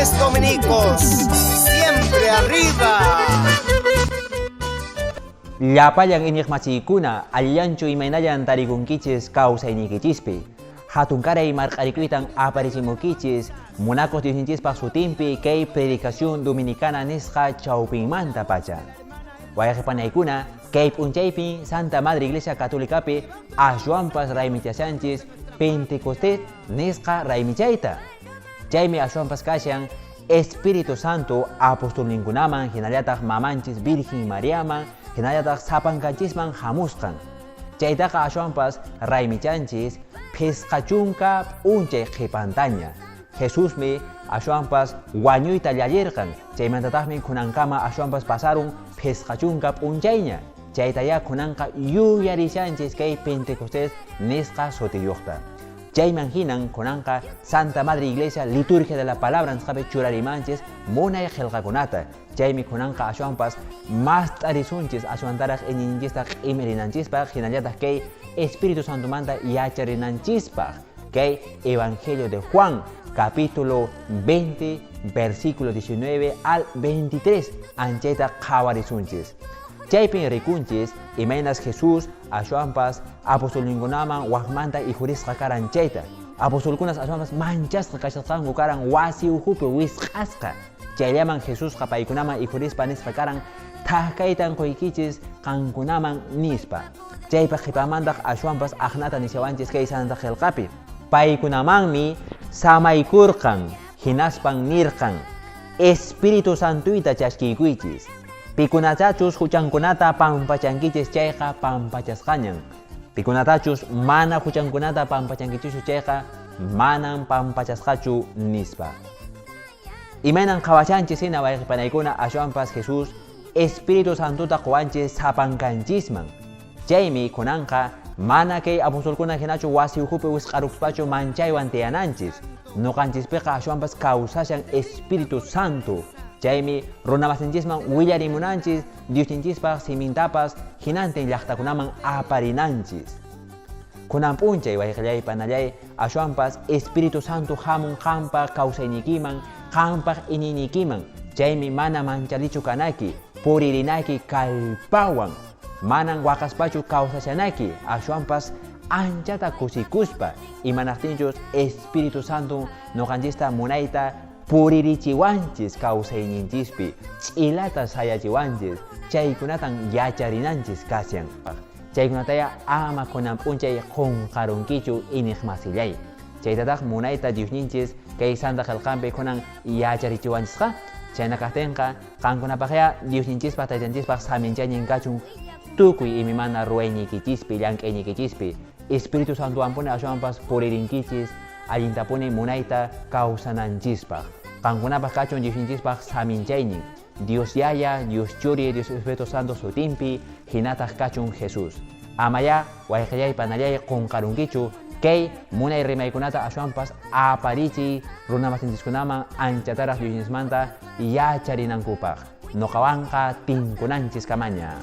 Jóvenes dominicos, siempre arriba. Llapallan inikmachikuna allanchu imaynayan tarikunkichis kawsaynikichispi. Hatunkaray marqarikuytan aparecimukichis munakos Diosninchispaq sutinpi kay predicación dominicana nisqa chawpinmanta pacha. Wayaqipanaykunakuna kay p'unchaypi Santa Madre Iglesia Catolicapi ashwanpas raymichashanchis Pentecostés nisqa raymichayta. Chaymi ashwanpas kashan Espíritu Santo apostolninkunaman hinallataq mamanchis Virgen Mariaman hinallataq sapankanchisman hamusqan. Chaytaqa ashwanpas raymichanchis pesqachunka p'unchay qhipantaña. Jesusmi ashwanpas wañuyta llallerqan. Chaymantataqmi kunankama ashwanpas pasaron pesqachunka p'unchayña. Chaytaya kunanqa yuyarishanchis kay Pentecostés nisqa sutiyuqta. Chayman hinan kunanqa Santa Madre Iglesia liturgia de la palabra nisqapi churarimanchis munay qillqakunata. Chaymi kunanqa ashwanpas mas t'arisunchis ashwantaraq iñininchista q'imirinanchispaq hinallataq kay Espíritu Santo manta yacharinanchispaq kay Evangelio de Juan capítulo 20 versículo 19 al 23 anchayta qhawarisunchis. Chaypin rikunchis imaynas Jesús ashwanpas apostolninkunaman waqmanta ihurisqa karan chayta. Apostolkunas ashwanpas manchasqa kashasqanku karan wasi uhupi wisq'asqa. Chayllaman Jesúsqa paykunaman ihurispa nisqa karan thaqkaytan quykichis qankunaman nispa. Chaypa qhipamantaq ashwanpas aqnata nishawanchis kay Santa Qillqapi. Paykunamanmi samaykurqan hinaspan nirqan Espíritu Santuyta chashkiykuychis. Pikunatachus huchankunata pampachankichis chayqa pampachasqañan. Pikunatachus mana huchankunata pampachankichus chayqa manan pampachasqachu nispa. Imaynan qhawachanchis hina wayqipanaykuna ashwanpas Jesús Espíritu Santuta quwanchis sapankanchisman. Chaymi kunanqa mana kay apostolkuna hinachu wasi uhupi wisq'arukspachu manchaywan tiyananchis. Nuqanchispiqa ashwanpas kawsashan Espíritu Santo. Chaymi runamasanchisman willarimunanchis Diosninchispaq simintapas hinantin llaqtakunaman aparinanchis. Kunan p'unchay wayqillay panallay ashwanpas Espíritu Santo hamun qampa kawsaynikiman qampaq iñiynikiman. Chaymi mana manchalichu kanaki puririnaki kallpawan. Manan waqaspachu kawsashanaki ashwanpas anchata kusikuspa imanaqtinchus Espíritu Santo nuqanchista munayta puririchiwanchis kawsayninchispi ch'ilata sayachiwanchis chaykunatan yacharinanchis kasyan. Chaykunataya ama kunan p'unchay qunqarunkichu iniqmasillay. Chaytataq munayta Diosninchis kay Santa Qillqanpi kunan yacharichiwanchisqa. Chayna kaqtinqa qankunapaqya Diosninchispaq taytanchispaq saminchaynin kachun tukuy imimana ruwaynikichispi llank'aynikichispi Espíritu Santo ampuni ashwanpas puririnkichis allintapuni munayta kawsananchispaq. Qankunapaq kachun Diosninchispaq saminchaynin Dios Yaya, Dios Churi, Dios Espíritu Santo sutinpi hinataq kachun Jesús. Amaya wayqillay panallay qunqarunkichu kay munay rimaykunata ashwanpas aparichiy runamasinchikunaman anchataraq Diosnismanta yacharinankupaq. Nuqawanqa tinkunanchis kamaña.